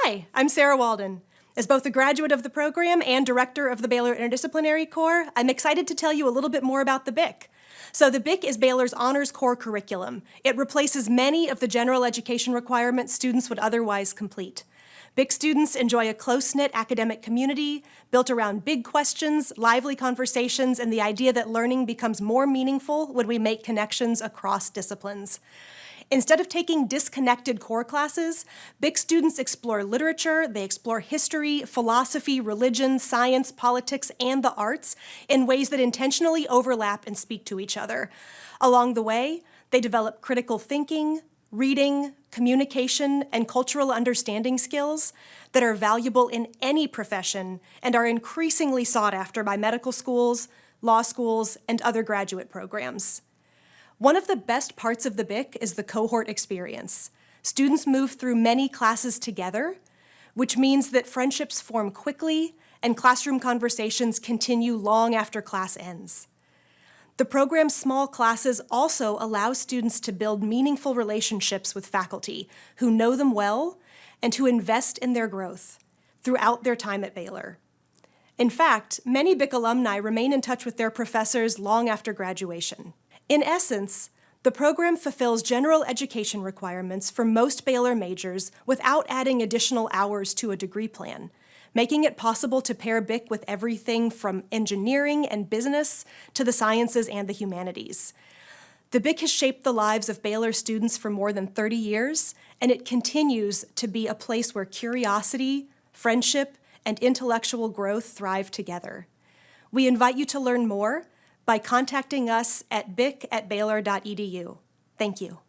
Hi, I'm Sarah Walden. As both a graduate of the program and director of the Baylor Interdisciplinary Core, I'm excited to tell you a little bit more about the BIC. So the BIC is Baylor's honors core curriculum. It replaces many of the general education requirements students would otherwise complete. BIC students enjoy a close-knit academic community built around big questions, lively conversations, and the idea that learning becomes more meaningful when we make connections across disciplines. Instead of taking disconnected core classes, BIC students explore literature, they explore history, philosophy, religion, science, politics, and the arts in ways that intentionally overlap and speak to each other. Along the way, they develop critical thinking, reading, communication, and cultural understanding skills that are valuable in any profession and are increasingly sought after by medical schools, law schools, and other graduate programs. One of the best parts of the BIC is the cohort experience. Students move through many classes together, which means that friendships form quickly and classroom conversations continue long after class ends. The program's small classes also allow students to build meaningful relationships with faculty who know them well and who invest in their growth throughout their time at Baylor. In fact, many BIC alumni remain in touch with their professors long after graduation. In essence, the program fulfills general education requirements for most Baylor majors without adding additional hours to a degree plan, making it possible to pair BIC with everything from engineering and business to the sciences and the humanities. The BIC has shaped the lives of Baylor students for more than 30 years, and it continues to be a place where curiosity, friendship, and intellectual growth thrive together. We invite you to learn more by contacting us at bic@baylor.edu. Thank you.